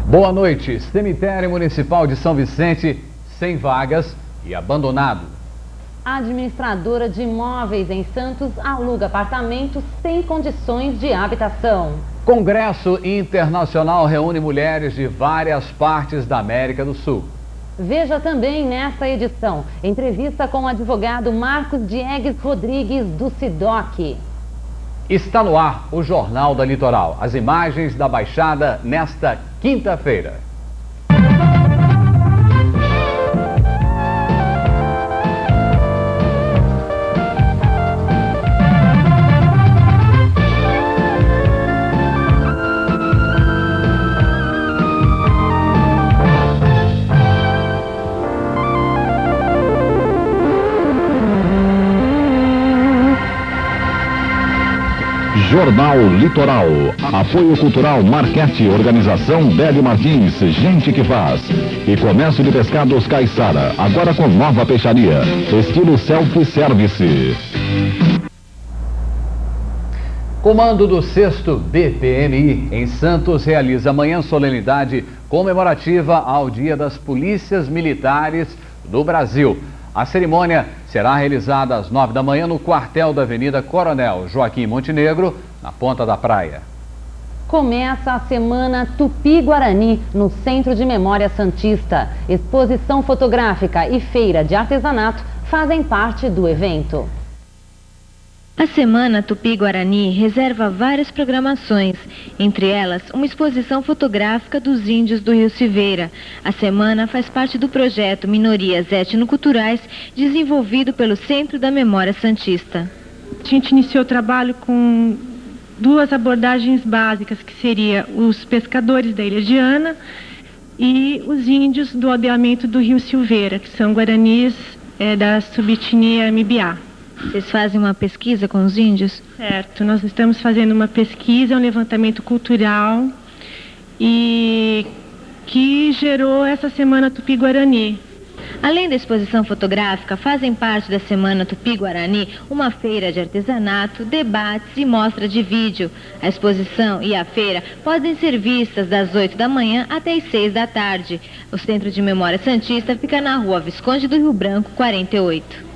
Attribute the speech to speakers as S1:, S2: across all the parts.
S1: Boa noite. Cemitério Municipal de São Vicente, sem vagas e abandonado.
S2: A administradora de imóveis em Santos aluga apartamentos sem condições de habitação.
S1: Congresso Internacional reúne mulheres de várias partes da América do Sul.
S2: Veja também nesta edição, entrevista com o advogado Marcos Diegues Rodrigues do SIDOC.
S1: Está no ar o Jornal da Litoral. As imagens da Baixada nesta quinta-feira.
S3: Jornal Litoral. Apoio Cultural Marquete, Organização Bélio Martins, Gente que Faz. E Comércio de Pescados Caiçara, agora com nova peixaria, estilo self-service.
S1: Comando do 6º BPMI em Santos realiza amanhã solenidade comemorativa ao Dia das Polícias Militares do Brasil. A cerimônia será realizada às 9 da manhã no quartel da Avenida Coronel Joaquim Montenegro, na Ponta da Praia.
S2: Começa a Semana Tupi-Guarani, no Centro de Memória Santista. Exposição fotográfica e feira de artesanato fazem parte do evento.
S4: A Semana Tupi-Guarani reserva várias programações, entre elas uma exposição fotográfica dos índios do Rio Silveira. A semana faz parte do projeto Minorias Étnico-Culturais, desenvolvido pelo Centro da Memória Santista.
S5: A gente iniciou o trabalho com duas abordagens básicas, que seria os pescadores da Ilha de Ana e os índios do aldeamento do Rio Silveira, que são guaranis da subetnia Mibiá.
S4: Vocês fazem uma pesquisa com os índios?
S5: Certo, nós estamos fazendo uma pesquisa, um levantamento cultural e que gerou essa Semana Tupi-Guarani.
S4: Além da exposição fotográfica, fazem parte da Semana Tupi-Guarani uma feira de artesanato, debates e mostra de vídeo. A exposição e a feira podem ser vistas das 8 da manhã até as 6 da tarde. O Centro de Memória Santista fica na Rua Visconde do Rio Branco, 48.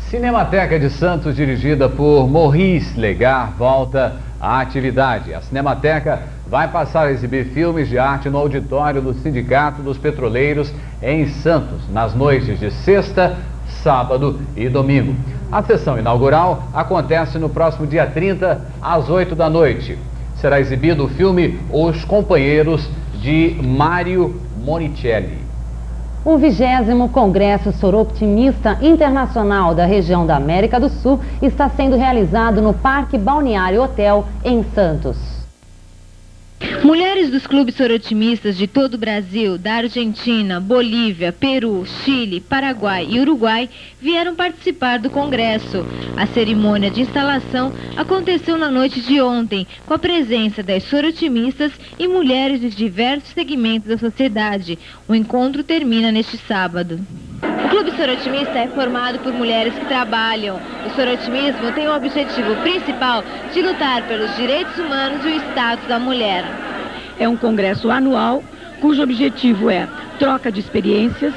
S1: Cinemateca de Santos, dirigida por Maurice Legar, volta à atividade. A Cinemateca vai passar a exibir filmes de arte no auditório do Sindicato dos Petroleiros em Santos, nas noites de sexta, sábado e domingo. A sessão inaugural acontece no próximo dia 30, às 8 da noite. Será exibido o filme Os Companheiros, de Mário Monicelli.
S2: O 20º Congresso Soroptimista Internacional da região da América do Sul está sendo realizado no Parque Balneário Hotel, em Santos.
S4: Mulheres dos clubes sorotimistas de todo o Brasil, da Argentina, Bolívia, Peru, Chile, Paraguai e Uruguai vieram participar do congresso. A cerimônia de instalação aconteceu na noite de ontem, com a presença das sorotimistas e mulheres de diversos segmentos da sociedade. O encontro termina neste sábado. O Clube Sorotimista é formado por mulheres que trabalham. O sorotimismo tem o objetivo principal de lutar pelos direitos humanos e o status da mulher.
S6: É um congresso anual, cujo objetivo é troca de experiências,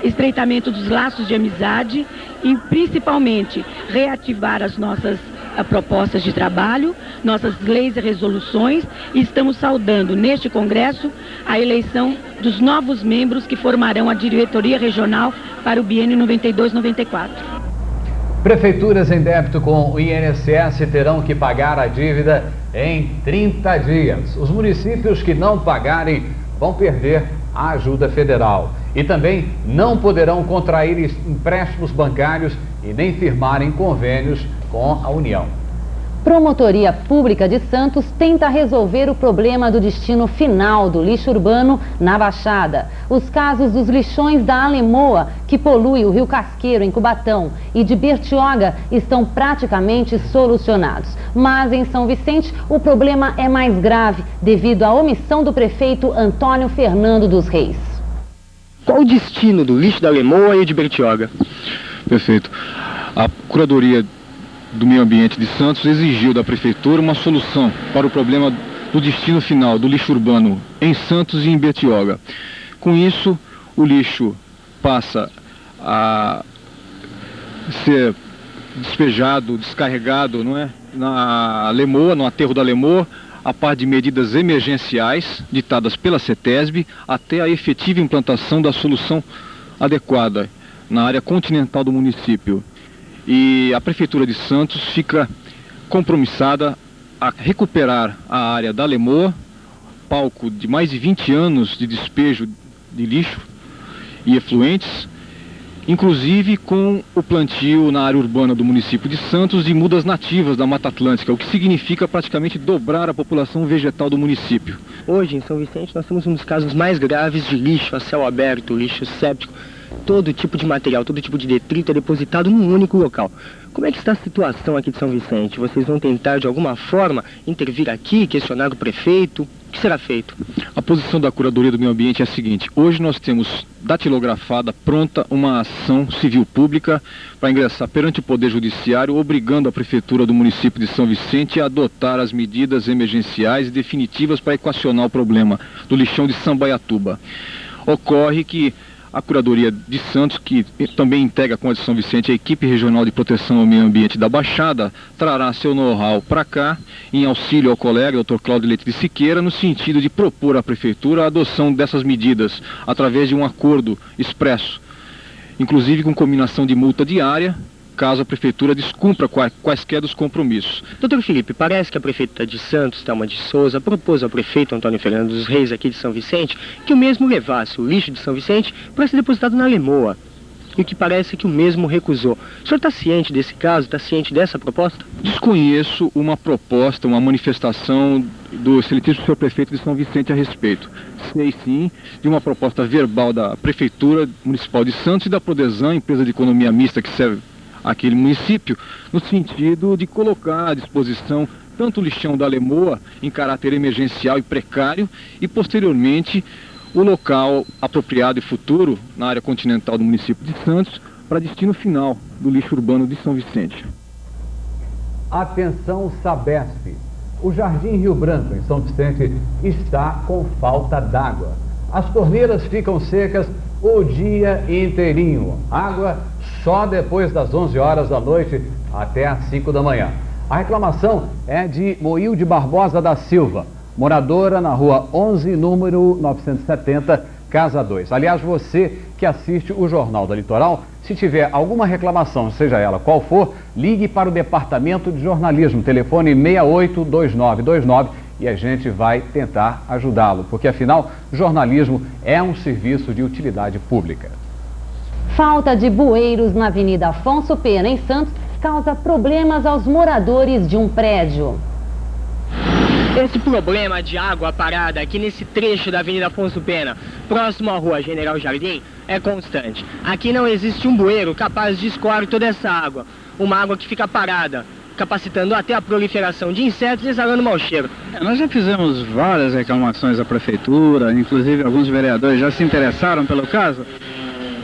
S6: estreitamento dos laços de amizade e, principalmente, reativar as nossas propostas de trabalho, nossas leis e resoluções, e estamos saudando neste congresso a eleição dos novos membros que formarão a diretoria regional para o biênio 92-94.
S1: Prefeituras em débito com o INSS terão que pagar a dívida em 30 dias. Os municípios que não pagarem vão perder a ajuda federal e também não poderão contrair empréstimos bancários e nem firmarem convênios com a União.
S2: Promotoria Pública de Santos tenta resolver o problema do destino final do lixo urbano na Baixada. Os casos dos lixões da Alemoa, que polui o Rio Casqueiro, em Cubatão, e de Bertioga estão praticamente solucionados. Mas em São Vicente o problema é mais grave devido à omissão do prefeito Antônio Fernando dos Reis.
S7: Qual o destino do lixo da Alemoa e de Bertioga?
S8: Perfeito. A Curadoria do Meio Ambiente de Santos exigiu da Prefeitura uma solução para o problema do destino final do lixo urbano em Santos e em Bertioga. Com isso, o lixo passa a ser despejado, descarregado, não é? Na Lemoa, no aterro da Lemoa, a par de medidas emergenciais ditadas pela CETESB, até a efetiva implantação da solução adequada na área continental do município. E a Prefeitura de Santos fica compromissada a recuperar a área da Lemoa, palco de mais de 20 anos de despejo de lixo e efluentes, inclusive com o plantio na área urbana do município de Santos de mudas nativas da Mata Atlântica, o que significa praticamente dobrar a população vegetal do município.
S7: Hoje, em São Vicente, nós temos um dos casos mais graves de lixo a céu aberto, lixo séptico. Todo tipo de material, todo tipo de detrito é depositado num único local. Como é que está a situação aqui de São Vicente? Vocês vão tentar, de alguma forma, intervir aqui, questionar o prefeito? O que será feito?
S8: A posição da Curadoria do Meio Ambiente é a seguinte: hoje nós temos datilografada, pronta, uma ação civil pública para ingressar perante o Poder Judiciário, obrigando a Prefeitura do município de São Vicente a adotar as medidas emergenciais e definitivas para equacionar o problema do lixão de Sambaiatuba. Ocorre que a Curadoria de Santos, que também integra com a de São Vicente a equipe regional de proteção ao meio ambiente da Baixada, trará seu know-how para cá, em auxílio ao colega, Dr. Cláudio Leite de Siqueira, no sentido de propor à Prefeitura a adoção dessas medidas através de um acordo expresso, inclusive com combinação de multa diária, caso a Prefeitura descumpra quaisquer dos compromissos.
S7: Doutor Felipe, parece que a Prefeita de Santos, Thelma de Souza, propôs ao prefeito Antônio Fernando dos Reis, aqui de São Vicente, que o mesmo levasse o lixo de São Vicente para ser depositado na Lemoa. E o que parece que o mesmo recusou. O senhor está ciente desse caso? Está ciente dessa proposta?
S8: Desconheço uma proposta, uma manifestação do excelentíssimo senhor prefeito de São Vicente a respeito. Sei sim de uma proposta verbal da Prefeitura Municipal de Santos e da Prodesan, empresa de economia mista que serve aquele município, no sentido de colocar à disposição tanto o lixão da Lemoa em caráter emergencial e precário e posteriormente o local apropriado e futuro na área continental do município de Santos para destino final do lixo urbano de São Vicente.
S1: Atenção Sabesp, o Jardim Rio Branco em São Vicente está com falta d'água. As torneiras ficam secas o dia inteirinho. Água só depois das 11 horas da noite até às 5 da manhã. A reclamação é de Moilde Barbosa da Silva, moradora na rua 11, número 970, Casa 2. Aliás, você que assiste o Jornal da Litoral, se tiver alguma reclamação, seja ela qual for, ligue para o Departamento de Jornalismo, telefone 682929, e a gente vai tentar ajudá-lo, porque afinal, jornalismo é um serviço de utilidade pública.
S2: Falta de bueiros na Avenida Afonso Pena, em Santos, causa problemas aos moradores de um prédio.
S7: Esse problema de água parada aqui nesse trecho da Avenida Afonso Pena, próximo à rua General Jardim, é constante. Aqui não existe um bueiro capaz de escoar toda essa água. Uma água que fica parada, capacitando até a proliferação de insetos e exalando mau cheiro.
S9: Nós já fizemos várias reclamações à Prefeitura, inclusive alguns vereadores já se interessaram pelo caso.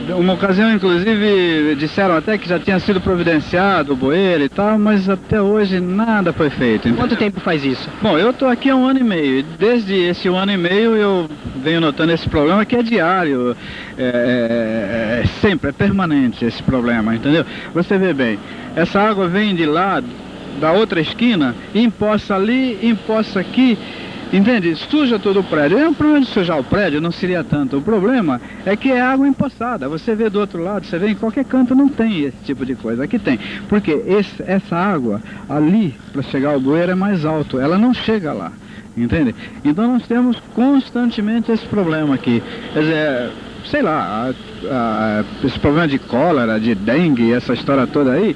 S9: Uma ocasião, inclusive, disseram até que já tinha sido providenciado o bueiro e tal, mas até hoje nada foi feito.
S7: Quanto tempo faz isso?
S9: Bom, eu estou aqui há 1 ano e meio, e desde esse 1 ano e meio eu venho notando esse problema que é diário, sempre, é permanente esse problema, entendeu? Você vê bem, essa água vem de lá, da outra esquina, e empoça ali, empoça aqui, entende? Suja todo o prédio. O problema de sujar o prédio não seria tanto. O problema é que é água empoçada. Você vê do outro lado, você vê em qualquer canto, não tem esse tipo de coisa. Aqui tem. Porque essa água ali, para chegar ao bueiro, é mais alto. Ela não chega lá. Entende? Então nós temos constantemente esse problema aqui. Quer dizer, sei lá, esse problema de cólera, de dengue, essa história toda aí,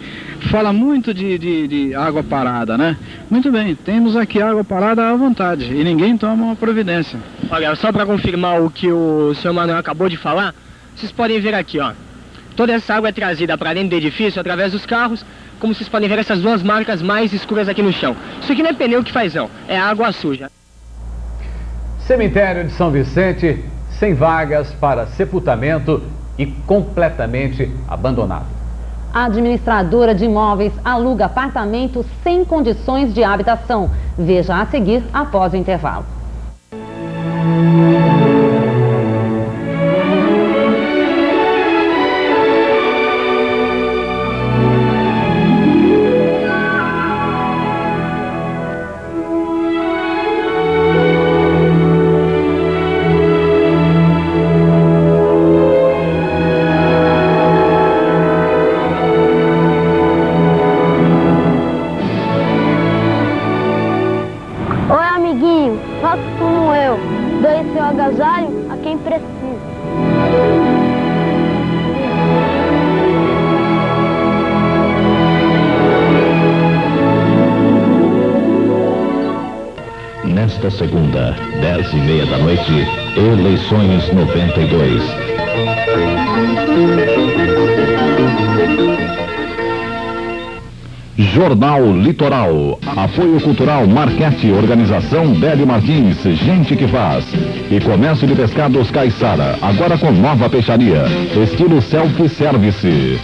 S9: fala muito de água parada, né? Muito bem, temos aqui água parada à vontade e ninguém toma uma providência.
S7: Olha, só para confirmar o que o senhor Manuel acabou de falar, vocês podem ver aqui, ó. Toda essa água é trazida para dentro do edifício através dos carros, como vocês podem ver essas duas marcas mais escuras aqui no chão. Isso aqui não é pneu que faz não, é água suja.
S1: Cemitério de São Vicente, sem vagas para sepultamento e completamente abandonado.
S2: A administradora de imóveis aluga apartamentos sem condições de habitação. Veja a seguir, após o intervalo.
S10: Faça como eu, dê seu agasalho a quem precisa.
S3: Nesta segunda, 10h30 da noite, eleições 92. Jornal Litoral. Apoio Cultural Marquete, Organização Bélio Martins, Gente que Faz. E Comércio de Pescados Caiçara, agora com nova peixaria, estilo self-service.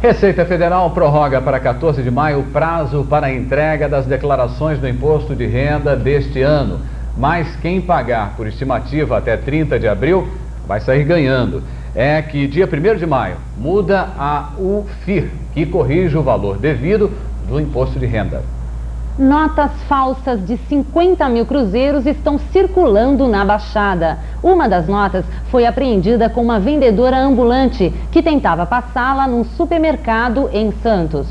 S1: Receita Federal prorroga para 14 de maio o prazo para a entrega das declarações do imposto de renda deste ano. Mas quem pagar por estimativa até 30 de abril vai sair ganhando. É que dia 1º de maio muda a UFIR, que corrige o valor devido do imposto de renda.
S2: Notas falsas de 50 mil cruzeiros estão circulando na Baixada. Uma das notas foi apreendida com uma vendedora ambulante que tentava passá-la num supermercado em Santos.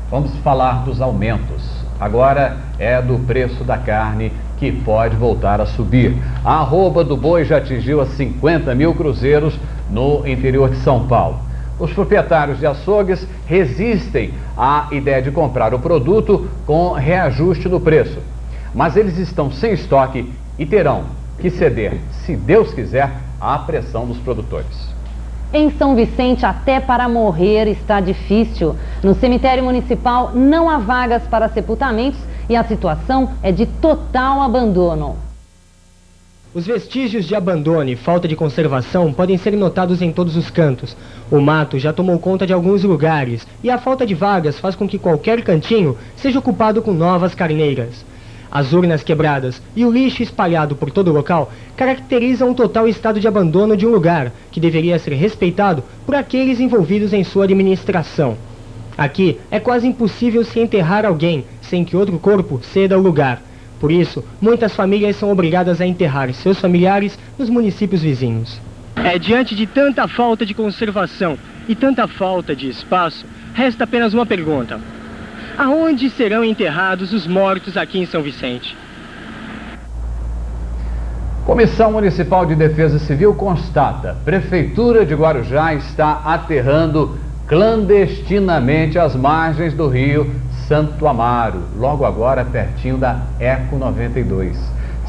S1: Vamos falar dos aumentos. Agora é do preço da carne, que pode voltar a subir. A arroba do boi já atingiu a 50 mil cruzeiros no interior de São Paulo. Os proprietários de açougues resistem à ideia de comprar o produto com reajuste no preço. Mas eles estão sem estoque e terão que ceder, se Deus quiser, à pressão dos produtores.
S2: Em São Vicente, até para morrer está difícil. No cemitério municipal não há vagas para sepultamentos e a situação é de total abandono.
S11: Os vestígios de abandono e falta de conservação podem ser notados em todos os cantos. O mato já tomou conta de alguns lugares e a falta de vagas faz com que qualquer cantinho seja ocupado com novas carneiras. As urnas quebradas e o lixo espalhado por todo o local caracterizam um total estado de abandono de um lugar que deveria ser respeitado por aqueles envolvidos em sua administração. Aqui é quase impossível se enterrar alguém sem que outro corpo ceda ao lugar. Por isso, muitas famílias são obrigadas a enterrar seus familiares nos municípios vizinhos.
S7: Diante de tanta falta de conservação e tanta falta de espaço, resta apenas uma pergunta. Aonde serão enterrados os mortos aqui em São Vicente?
S1: Comissão Municipal de Defesa Civil constata: Prefeitura de Guarujá está aterrando clandestinamente às margens do rio Santo Amaro, logo agora pertinho da Eco 92.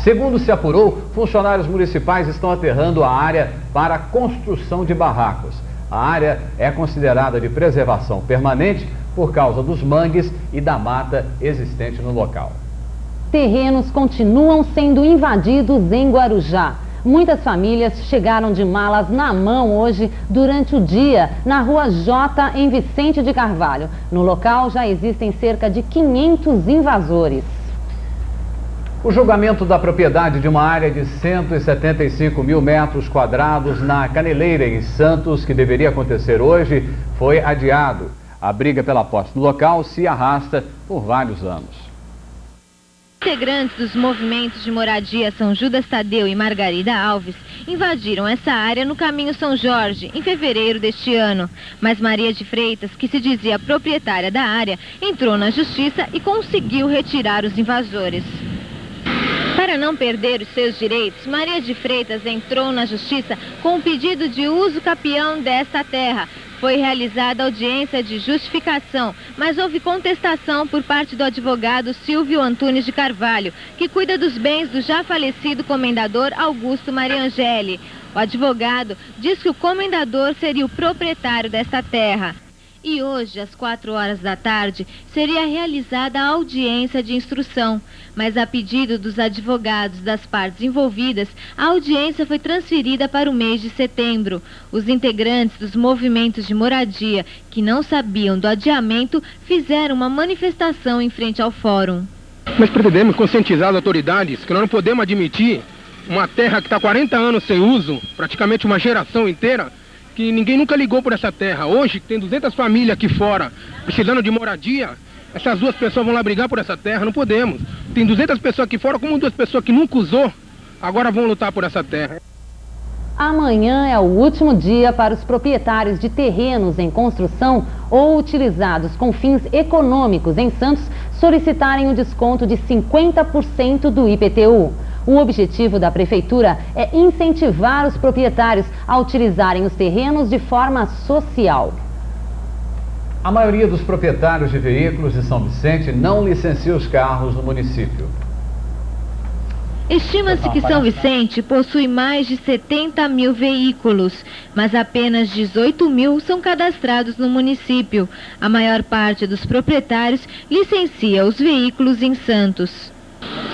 S1: Segundo se apurou, funcionários municipais estão aterrando a área para construção de barracos. A área é considerada de preservação permanente por causa dos mangues e da mata existente no local.
S2: Terrenos continuam sendo invadidos em Guarujá. Muitas famílias chegaram de malas na mão hoje durante o dia na Rua J, em Vicente de Carvalho. No local já existem cerca de 500 invasores.
S1: O julgamento da propriedade de uma área de 175 mil metros quadrados na Caneleira, em Santos, que deveria acontecer hoje, foi adiado. A briga pela posse do local se arrasta por vários anos.
S4: Integrantes dos movimentos de moradia São Judas Tadeu e Margarida Alves invadiram essa área no caminho São Jorge, em fevereiro deste ano. Mas Maria de Freitas, que se dizia proprietária da área, entrou na justiça e conseguiu retirar os invasores. Para não perder os seus direitos, Maria de Freitas entrou na justiça com um pedido de uso capião desta terra. Foi realizada audiência de justificação, mas houve contestação por parte do advogado Silvio Antunes de Carvalho, que cuida dos bens do já falecido comendador Augusto Mariangeli. O advogado diz que o comendador seria o proprietário desta terra. E hoje, às 4 horas da tarde, seria realizada a audiência de instrução. Mas a pedido dos advogados das partes envolvidas, a audiência foi transferida para o mês de setembro. Os integrantes dos movimentos de moradia, que não sabiam do adiamento, fizeram uma manifestação em frente ao fórum.
S12: Nós pretendemos conscientizar as autoridades que nós não podemos admitir uma terra que está 40 anos sem uso, praticamente uma geração inteira, que ninguém nunca ligou por essa terra. Hoje tem 200 famílias aqui fora precisando de moradia. Essas 2 pessoas vão lá brigar por essa terra? Não podemos. Tem 200 pessoas aqui fora, como 2 pessoas que nunca usou, agora vão lutar por essa terra.
S2: Amanhã é o último dia para os proprietários de terrenos em construção ou utilizados com fins econômicos em Santos solicitarem um desconto de 50% do IPTU. O objetivo da Prefeitura é incentivar os proprietários a utilizarem os terrenos de forma social.
S1: A maioria dos proprietários de veículos de São Vicente não licencia os carros no município.
S4: Estima-se que São Vicente possui mais de 70 mil veículos, mas apenas 18 mil são cadastrados no município. A maior parte dos proprietários licencia os veículos em Santos.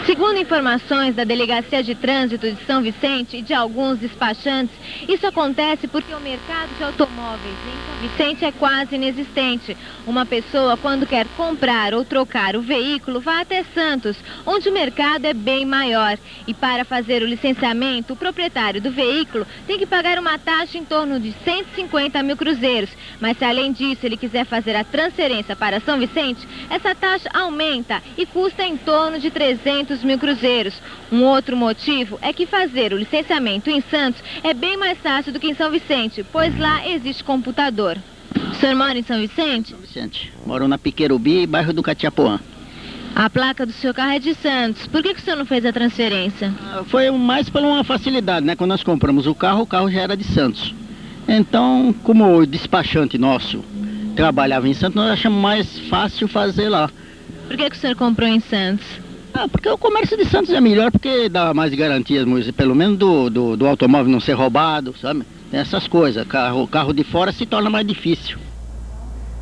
S4: Segundo informações da Delegacia de Trânsito de São Vicente e de alguns despachantes, isso acontece porque o mercado de automóveis em São Vicente é quase inexistente. Uma pessoa, quando quer comprar ou trocar o veículo, vai até Santos, onde o mercado é bem maior. E para fazer o licenciamento, o proprietário do veículo tem que pagar uma taxa em torno de 150 mil cruzeiros. Mas se além disso ele quiser fazer a transferência para São Vicente, essa taxa aumenta e custa em torno de 300 mil cruzeiros. Um outro motivo é que fazer o licenciamento em Santos é bem mais fácil do que em São Vicente, pois lá existe computador. O senhor mora em São Vicente?
S13: São Vicente. Moro na Piquerubi, bairro do Catiapoã.
S4: A placa do seu carro é de Santos. Por que o senhor não fez a transferência?
S13: Foi mais por uma facilidade, né? Quando nós compramos o carro já era de Santos. Então, como o despachante nosso trabalhava em Santos, nós achamos mais fácil fazer lá.
S4: Por que o senhor comprou em Santos?
S13: Porque o comércio de Santos é melhor, porque dá mais garantias, pelo menos do automóvel não ser roubado, sabe? Tem essas coisas, carro de fora se torna mais difícil.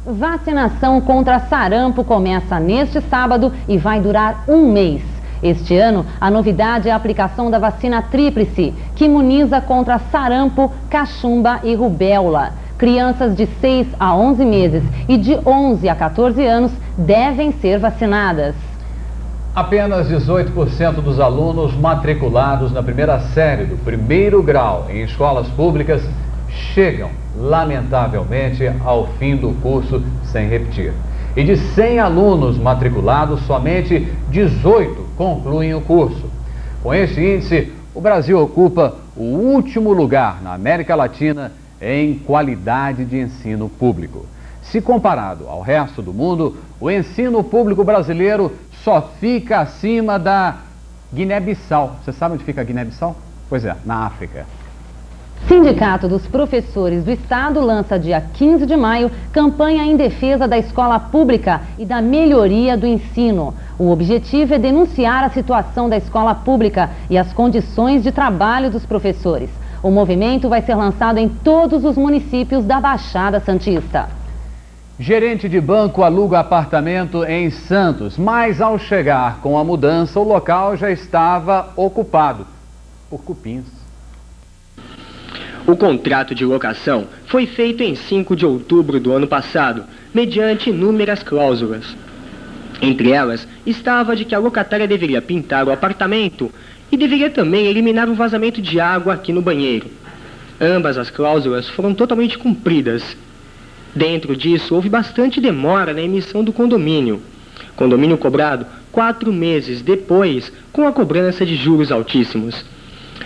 S2: Vacinação contra sarampo começa neste sábado e vai durar um mês. Este ano, a novidade é a aplicação da vacina tríplice, que imuniza contra sarampo, cachumba e rubéola. Crianças de 6 a 11 meses e de 11 a 14 anos devem ser vacinadas.
S1: Apenas 18% dos alunos matriculados na primeira série do primeiro grau em escolas públicas chegam, lamentavelmente, ao fim do curso sem repetir. E de 100 alunos matriculados, somente 18 concluem o curso. Com este índice, o Brasil ocupa o último lugar na América Latina em qualidade de ensino público. Se comparado ao resto do mundo, o ensino público brasileiro só fica acima da Guiné-Bissau. Você sabe onde fica a Guiné-Bissau? Pois é, na África.
S2: Sindicato dos Professores do Estado lança dia 15 de maio campanha em defesa da escola pública e da melhoria do ensino. O objetivo é denunciar a situação da escola pública e as condições de trabalho dos professores. O movimento vai ser lançado em todos os municípios da Baixada Santista.
S1: Gerente de banco aluga apartamento em Santos, mas ao chegar com a mudança, o local já estava ocupado por cupins.
S7: O contrato de locação foi feito em 5 de outubro do ano passado, mediante inúmeras cláusulas. Entre elas, estava de que a locatária deveria pintar o apartamento e deveria também eliminar um vazamento de água aqui no banheiro. Ambas as cláusulas foram totalmente cumpridas. Dentro disso, houve bastante demora na emissão do condomínio. Condomínio cobrado 4 meses depois, com a cobrança de juros altíssimos.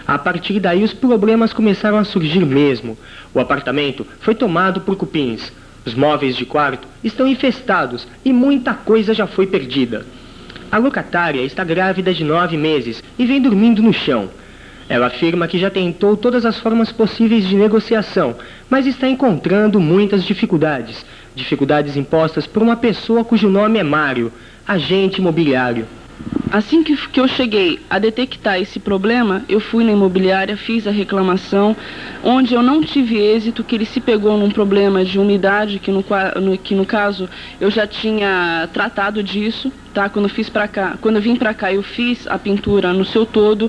S7: A partir daí, os problemas começaram a surgir mesmo. O apartamento foi tomado por cupins. Os móveis de quarto estão infestados e muita coisa já foi perdida. A locatária está grávida de 9 meses e vem dormindo no chão. Ela afirma que já tentou todas as formas possíveis de negociação, mas está encontrando muitas dificuldades. Dificuldades impostas por uma pessoa cujo nome é Mário, agente imobiliário.
S14: Assim que eu cheguei a detectar esse problema, eu fui na imobiliária, fiz a reclamação, onde eu não tive êxito, que ele se pegou num problema de umidade, que no caso eu já tinha tratado disso, tá? Quando eu vim pra cá, eu fiz a pintura no seu todo,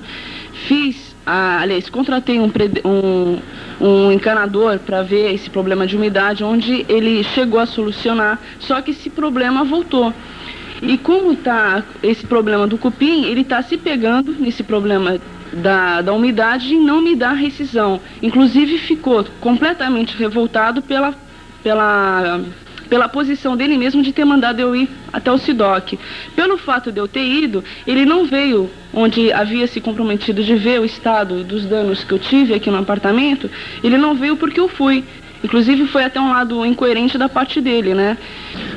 S14: contratei um encanador para ver esse problema de umidade, onde ele chegou a solucionar, só que esse problema voltou. E como está esse problema do cupim, ele está se pegando nesse problema da umidade e não me dá rescisão. Inclusive ficou completamente revoltado pela posição dele mesmo de ter mandado eu ir até o SIDOC. Pelo fato de eu ter ido, ele não veio onde havia se comprometido de ver o estado dos danos que eu tive aqui no apartamento, ele não veio porque eu fui. Inclusive foi até um lado incoerente da parte dele, né?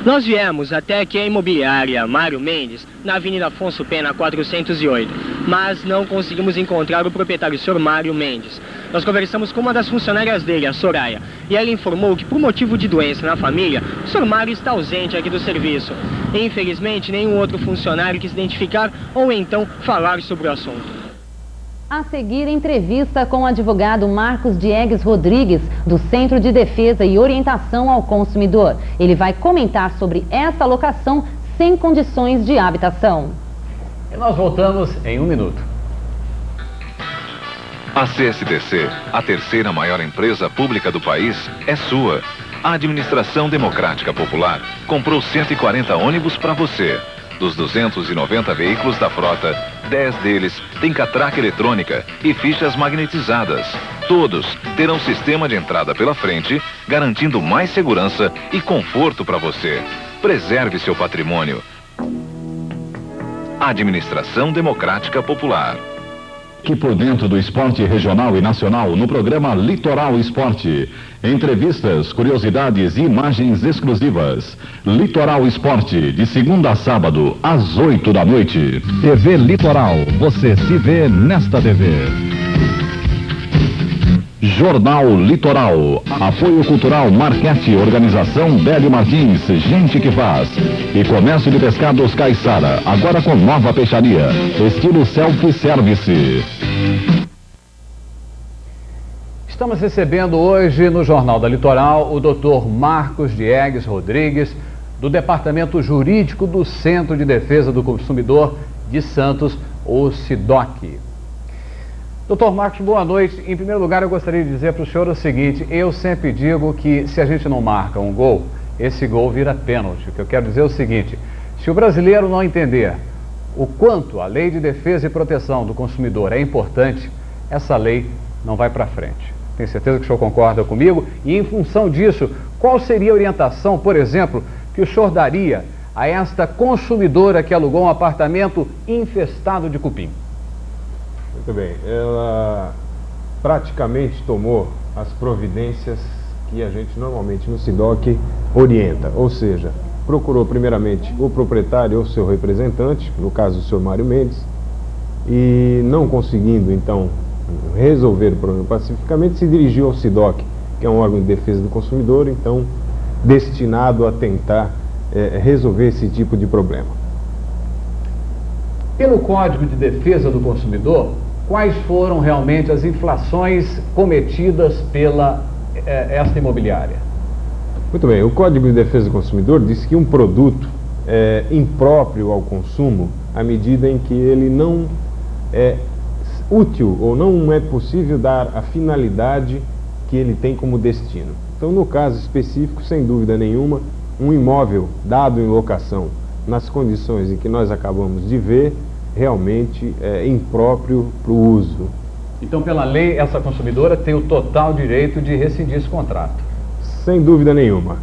S7: Nós viemos até aqui a imobiliária Mário Mendes, na Avenida Afonso Pena 408, mas não conseguimos encontrar o proprietário, o senhor Mário Mendes. Nós conversamos com uma das funcionárias dele, a Soraya, e ela informou que por motivo de doença na família, o senhor Mário está ausente aqui do serviço. Infelizmente, nenhum outro funcionário quis identificar ou então falar sobre o assunto.
S2: A seguir, entrevista com o advogado Marcos Diegues Rodrigues, do Centro de Defesa e Orientação ao Consumidor. Ele vai comentar sobre essa locação sem condições de habitação.
S1: E nós voltamos em 1 minuto.
S3: A CSDC, a terceira maior empresa pública do país, é sua. A Administração Democrática Popular comprou 140 ônibus para você. Dos 290 veículos da frota, 10 deles têm catraca eletrônica e fichas magnetizadas. Todos terão sistema de entrada pela frente, garantindo mais segurança e conforto para você. Preserve seu patrimônio. Administração Democrática Popular. Que por dentro do esporte regional e nacional no programa Litoral Esporte. Entrevistas, curiosidades e imagens exclusivas. Litoral Esporte, de segunda a sábado, às 8 da noite. TV Litoral, você se vê nesta TV. Jornal Litoral, apoio cultural Marquete, organização Bélio Martins, gente que faz. E comércio de pescados Caiçara, agora com nova peixaria, estilo self-service.
S1: Estamos recebendo hoje no Jornal da Litoral o Dr. Marcos Diegues Rodrigues, do Departamento Jurídico do Centro de Defesa do Consumidor de Santos, o SIDOC. Doutor Marcos, boa noite. Em primeiro lugar, eu gostaria de dizer para o senhor o seguinte: eu sempre digo que se a gente não marca um gol, esse gol vira pênalti. O que eu quero dizer é o seguinte: se o brasileiro não entender o quanto a Lei de Defesa e Proteção do Consumidor é importante, essa lei não vai para frente. Tenho certeza que o senhor concorda comigo. E em função disso, qual seria a orientação, por exemplo, que o senhor daria a esta consumidora que alugou um apartamento infestado de cupim?
S15: Muito bem, ela praticamente tomou as providências que a gente normalmente no SIDOC orienta, ou seja, procurou primeiramente o proprietário ou seu representante, no caso o senhor Mário Mendes, e não conseguindo então resolver o problema pacificamente, se dirigiu ao SIDOC, que é um órgão de defesa do consumidor, então destinado a tentar resolver esse tipo de problema.
S1: Pelo Código de Defesa do Consumidor, quais foram realmente as infrações cometidas pela esta imobiliária?
S15: Muito bem, o Código de Defesa do Consumidor diz que um produto é impróprio ao consumo à medida em que ele não é útil ou não é possível dar a finalidade que ele tem como destino. Então, no caso específico, sem dúvida nenhuma, um imóvel dado em locação nas condições em que nós acabamos de ver, realmente é impróprio para o uso.
S1: Então, pela lei, essa consumidora tem o total direito de rescindir esse contrato?
S15: Sem dúvida nenhuma.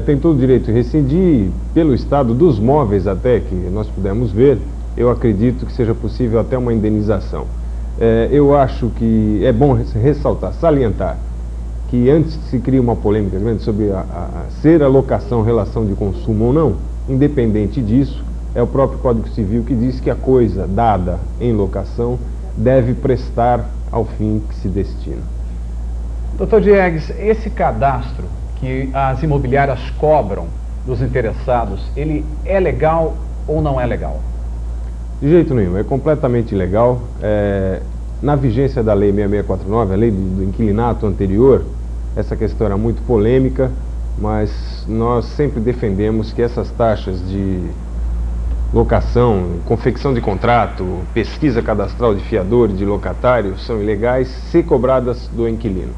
S15: Tem todo o direito de rescindir. Pelo estado dos móveis até que nós pudemos ver, eu acredito que seja possível até uma indenização. Eu acho que é bom ressaltar, salientar, que antes se cria uma polêmica grande sobre ser a locação relação de consumo ou não, independente disso, é o próprio Código Civil que diz que a coisa dada em locação deve prestar ao fim que se destina.
S1: Doutor Diegues, esse cadastro que as imobiliárias cobram dos interessados, ele é legal ou não é legal?
S15: De jeito nenhum, é completamente ilegal. Na vigência da Lei 6649, a lei do inquilinato anterior, essa questão era muito polêmica, mas nós sempre defendemos que essas taxas de locação, confecção de contrato, pesquisa cadastral de fiador e de locatário são ilegais se cobradas do inquilino,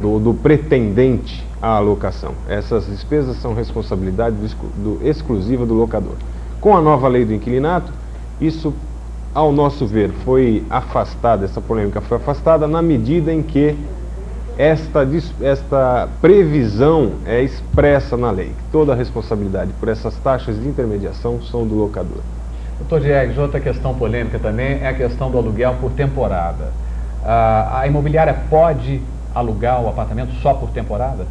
S15: do pretendente à locação. Essas despesas são responsabilidade exclusiva do locador. Com a nova lei do inquilinato, isso, ao nosso ver, foi afastada, essa polêmica foi afastada na medida em que esta previsão é expressa na lei. Toda a responsabilidade por essas taxas de intermediação são do locador.
S1: Doutor Diegues, outra questão polêmica também é a questão do aluguel por temporada. A imobiliária pode alugar o apartamento só por temporada?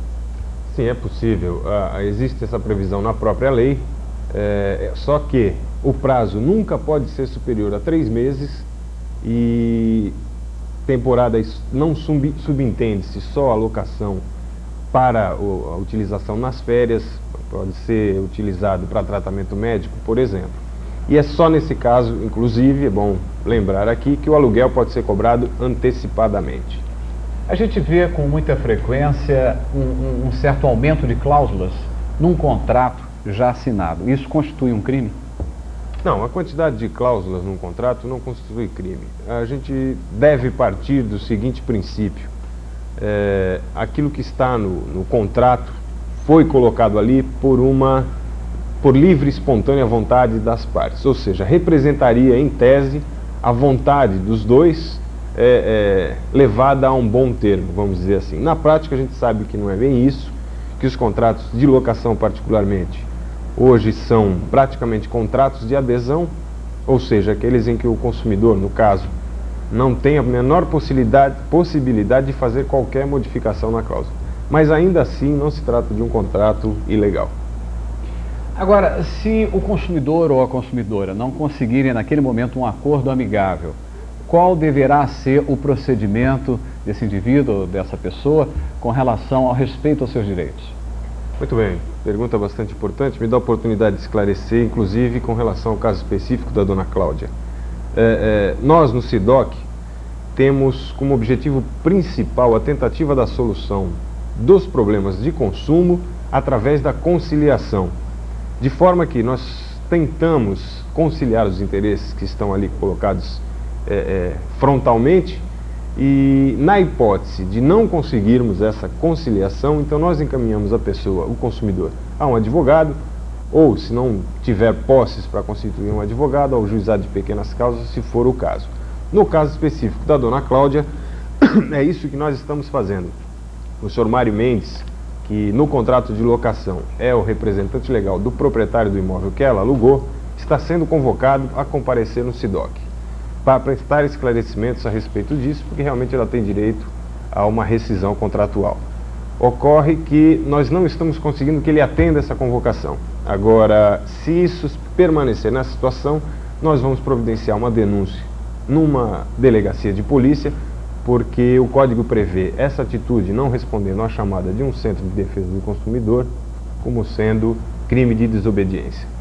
S15: Sim, é possível. Existe essa previsão na própria lei, só que o prazo nunca pode ser superior a 3 meses e temporada não subentende-se só a locação para a utilização nas férias, pode ser utilizado para tratamento médico, por exemplo. E é só nesse caso, inclusive, é bom lembrar aqui, que o aluguel pode ser cobrado antecipadamente.
S1: A gente vê com muita frequência um certo aumento de cláusulas num contrato já assinado. Isso constitui um crime?
S15: Não, a quantidade de cláusulas num contrato não constitui crime. A gente deve partir do seguinte princípio. Aquilo que está no contrato foi colocado ali por livre e espontânea vontade das partes. Ou seja, representaria em tese a vontade dos dois levada a um bom termo, vamos dizer assim. Na prática a gente sabe que não é bem isso, que os contratos de locação particularmente hoje são praticamente contratos de adesão, ou seja, aqueles em que o consumidor, no caso, não tem a menor possibilidade de fazer qualquer modificação na cláusula. Mas ainda assim não se trata de um contrato ilegal.
S1: Agora, se o consumidor ou a consumidora não conseguirem naquele momento um acordo amigável, qual deverá ser o procedimento desse indivíduo, dessa pessoa, com relação ao respeito aos seus direitos?
S15: Muito bem, pergunta bastante importante, me dá a oportunidade de esclarecer, inclusive com relação ao caso específico da dona Cláudia. Nós no SIDOC temos como objetivo principal a tentativa da solução dos problemas de consumo através da conciliação, de forma que nós tentamos conciliar os interesses que estão ali colocados frontalmente. E na hipótese de não conseguirmos essa conciliação, então nós encaminhamos a pessoa, o consumidor, a um advogado, ou se não tiver posses para constituir um advogado, ao juizado de pequenas causas, se for o caso. No caso específico da dona Cláudia, é isso que nós estamos fazendo. O senhor Mário Mendes, que no contrato de locação é o representante legal do proprietário do imóvel que ela alugou, está sendo convocado a comparecer no SIDOC para prestar esclarecimentos a respeito disso, porque realmente ela tem direito a uma rescisão contratual. Ocorre que nós não estamos conseguindo que ele atenda essa convocação. Agora, se isso permanecer nessa situação, nós vamos providenciar uma denúncia numa delegacia de polícia, porque o Código prevê essa atitude não respondendo à chamada de um centro de defesa do consumidor como sendo crime de desobediência.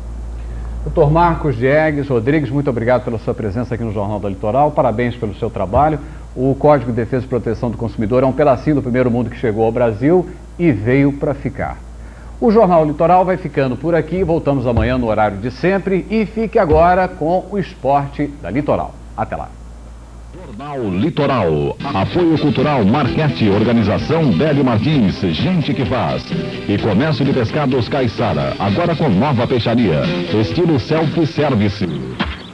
S1: Dr. Marcos Diegues Rodrigues, muito obrigado pela sua presença aqui no Jornal da Litoral, parabéns pelo seu trabalho. O Código de Defesa e Proteção do Consumidor é um pedacinho do primeiro mundo que chegou ao Brasil e veio para ficar. O Jornal Litoral vai ficando por aqui, voltamos amanhã no horário de sempre e fique agora com o esporte da Litoral. Até lá.
S3: Jornal Litoral, apoio cultural Marquete, organização Bélio Martins, gente que faz. E comércio de pescados Caiçara, agora com nova peixaria, estilo self-service.